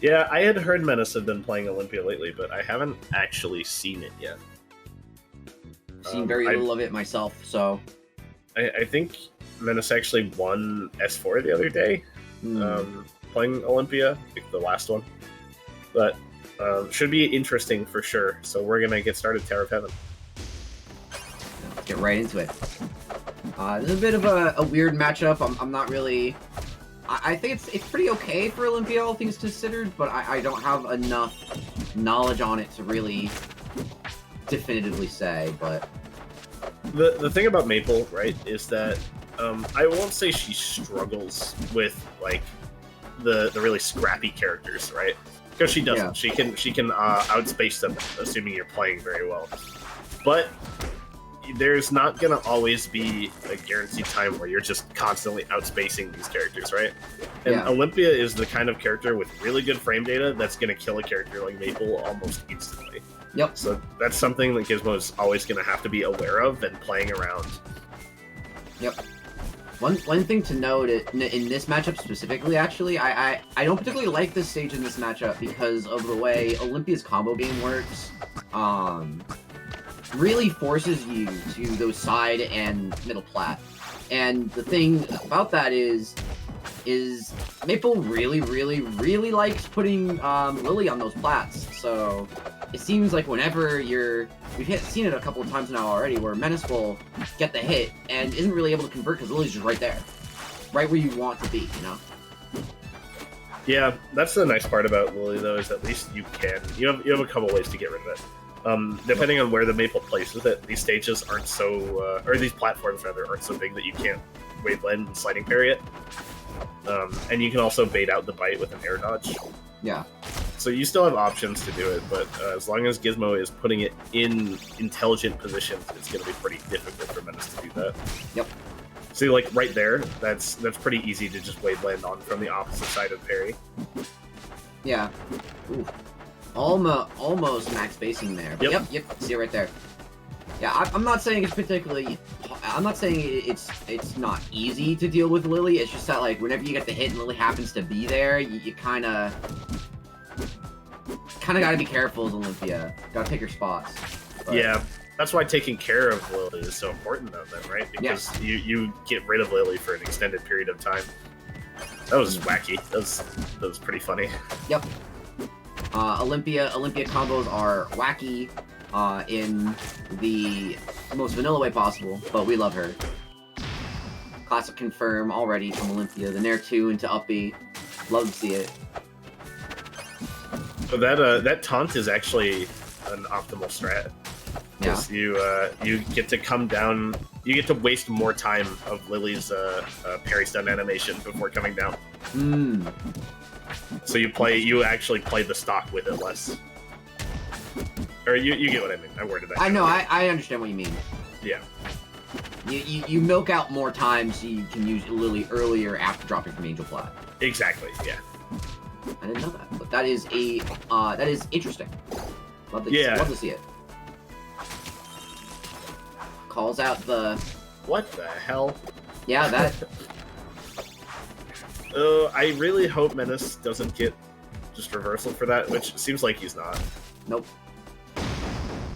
Yeah, I had heard Menace had been playing Olympia lately, but I haven't actually seen it yet. I've seen very little of it myself, so... I think Menace actually won S4 the other day, playing Olympia, like the last one. But should be interesting for sure, so we're going to get started Tower of Heaven. Let's get right into it. This is a bit of a weird matchup. I'm not really... I think it's pretty okay for Olympia, all things considered, but I don't have enough knowledge on it to really definitively say, but... The thing about Maypul, right, is that I won't say she struggles with, like, the really scrappy characters, right? Because she doesn't. Yeah. She can outspace them, assuming you're playing very well. But there's not going to always be a guaranteed time where you're just constantly outspacing these characters, right? And Olympia is the kind of character with really good frame data that's going to kill a character like Maypul almost instantly. Yep. So that's something that Gizmo is always going to have to be aware of and playing around. Yep. One thing to note in this matchup specifically, actually, I don't particularly like this stage in this matchup because of the way Olympia's combo game works. Really forces you to those side and middle plat. And the thing about that is Maypul really likes putting Lily on those plats. So it seems like whenever we've seen it a couple of times now already, where Menace will get the hit and isn't really able to convert because Lily's just right there, right where you want to be, you know. Yeah, that's the nice part about Lily, though, is at least you have a couple ways to get rid of it. Depending on where the Maypul places it, these stages aren't so, or these platforms rather, aren't so big that you can't wave land and sliding parry it. And you can also bait out the bite with an air dodge. Yeah. So you still have options to do it, but as long as Gizmo is putting it in intelligent positions, it's going to be pretty difficult for Menace to do that. Yep. See, like right there, that's pretty easy to just wave land on from the opposite side of parry. Yeah. Ooh. Almost max spacing there. Yep. Yep. See it right there. Yeah, I'm not saying it's particularly... I'm not saying it's not easy to deal with Lily. It's just that, like, whenever you get the hit and Lily happens to be there, you kind of gotta be careful as Olympia. Gotta pick your spots. But... Yeah, that's why taking care of Lily is so important, though, then, right? Because you get rid of Lily for an extended period of time. That was wacky. That was pretty funny. Yep. Olympia combos are wacky in the most vanilla way possible, but we love her. Classic confirm already from Olympia. The Nair 2 into up B. Love to see it. So that taunt is actually an optimal strat. Yeah. You get to come down. You get to waste more time of Lily's parry stun animation before coming down. So you actually play the stock with it less. Or you get what I mean. I worded that. I know. I understand what you mean. Yeah. You milk out more time so you can use Lily earlier after dropping from Angel Flat. Exactly. Yeah. I didn't know that, but that is interesting. Love to see it. Calls out the... What the hell? Yeah, that... I really hope Menace doesn't get just reversal for that, which seems like he's not. Nope.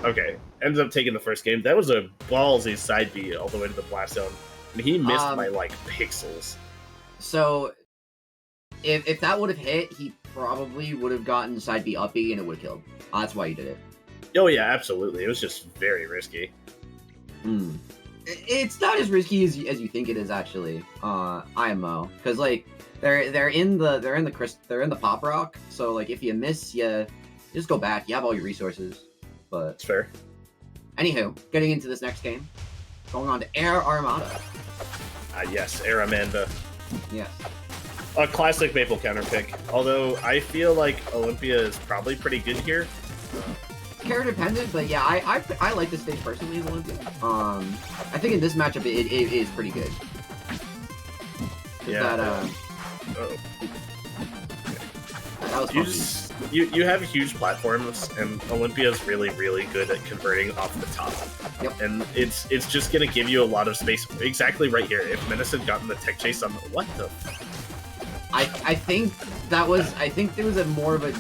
Okay, ends up taking the first game. That was a ballsy side B all the way to the blast zone. And he missed by, like, pixels. So, if that would have hit, he probably would have gotten side B up B and it would have killed. That's why he did it. Oh yeah, absolutely. It was just very risky. It's not as risky as you think it is, actually. IMO, because like they're in the pop rock. So like if you miss, you just go back. You have all your resources. But it's fair. Anywho, getting into this next game, going on to Air Armada. Yes, Air Amanda. Yes. A classic Maypul counter pick. Although I feel like Olympia is probably pretty good here. Character dependent, but yeah, I like this stage personally as Olympia. I think in this matchup it is pretty good. Yeah. That was you have huge platforms, and Olympia is really good at converting off the top. Yep. And it's just gonna give you a lot of space. Exactly right here. If Menace had gotten the tech chase on what the. I think there was a more of a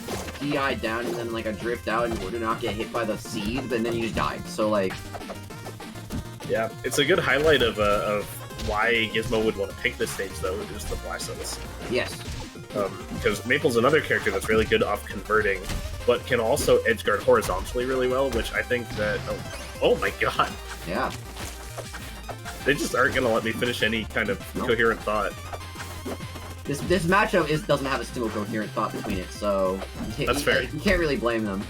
DI down and then like a drift out in order to not get hit by the seed, but then you just died. So like, yeah, it's a good highlight of why Gizmo would want to pick this stage though, is the blast zones. Yes. Because Maple's another character that's really good off converting, but can also edgeguard horizontally really well, which I think that... Oh my god! Yeah. They just aren't going to let me finish any kind of coherent thought. This matchup doesn't have a single coherent thought between it, so... That's fair. You can't really blame them.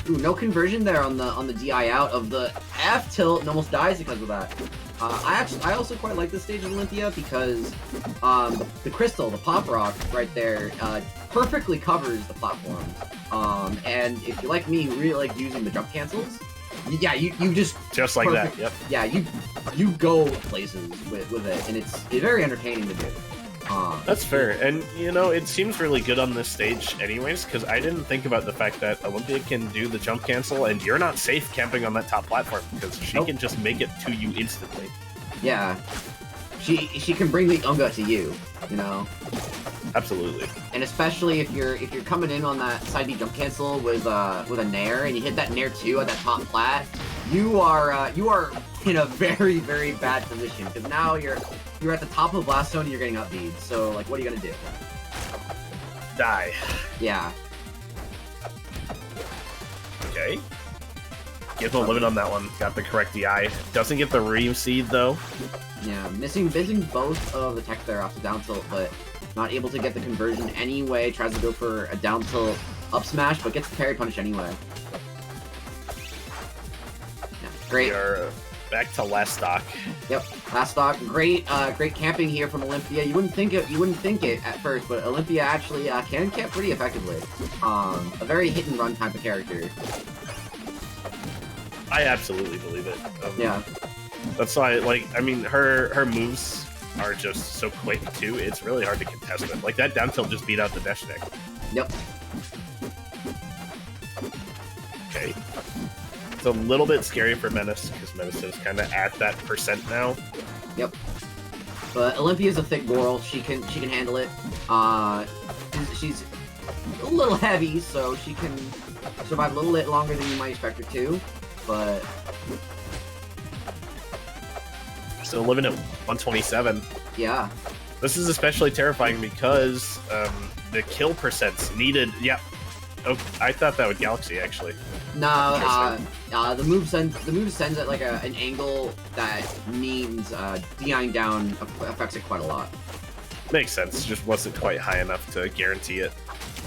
Ooh, no conversion there on the DI out of the F tilt, and almost dies because of that. I also quite like this stage of Olympia because the crystal, the pop rock right there, perfectly covers the platforms. And if you like me, you really like using the jump cancels. Yeah, you just like that. Yep. Yeah, you go places with it, and it's very entertaining to do. That's fair, and you know, it seems really good on this stage anyways, because I didn't think about the fact that Olympia can do the jump cancel, and you're not safe camping on that top platform, because she can just make it to you instantly. Yeah. She can bring the Unga to you, you know? Absolutely. And especially if you're coming in on that side B jump cancel with a Nair, and you hit that Nair 2 at that top plat, you are in a very, very bad position, because now you're at the top of the blast zone and you're getting up bead. So like, what are you gonna do? Die. Yeah. Okay. Gizmo limit on that one. Got the correct DI. Doesn't get the Ream Seed though. Yeah, missing both of the tech there off the down tilt, but not able to get the conversion anyway. Tries to go for a down tilt up smash, but gets the parry punish anyway. Yeah, great. We are back to last stock. Yep, last stock. Great, great camping here from Olympia. You wouldn't think it at first, but Olympia actually can camp pretty effectively. A very hit and run type of character. I absolutely believe it. Yeah. That's why, like, I mean, her moves are just so quick too. It's really hard to contest them. Like that down tilt just beat out the dash deck. Yep. Okay. It's a little bit scary for Menace, because Menace is kind of at that percent now. Yep. But Olympia's a thick girl. She can handle it. She's a little heavy, so she can survive a little bit longer than you might expect her to. But still living at 127. Yeah. This is especially terrifying because the kill percents needed. Yeah. Oh, I thought that would Galaxy actually. No, the move sends at like an angle that means DIing down affects it quite a lot. Makes sense. Just wasn't quite high enough to guarantee it.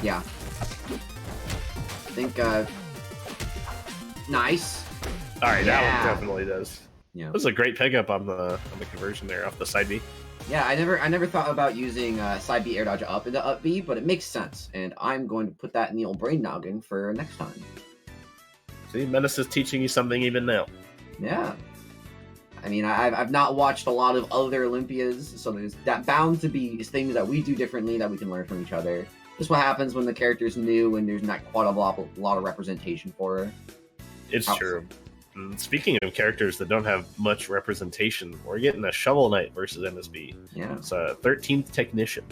Yeah. I think nice. All right, yeah. That one definitely does. Yeah. That was a great pickup on the conversion there off the side B. Yeah, I never thought about using side B air dodge up into up B, but it makes sense, and I'm going to put that in the old brain noggin for next time. See, Menace is teaching you something even now. Yeah. I mean, I've not watched a lot of other Olympias, so there's that bound to be things that we do differently that we can learn from each other. Just what happens when the character's new and there's not quite a lot of representation for her. It's true. And speaking of characters that don't have much representation, we're getting a Shovel Knight versus MSB. Yeah. It's a 13th Technician.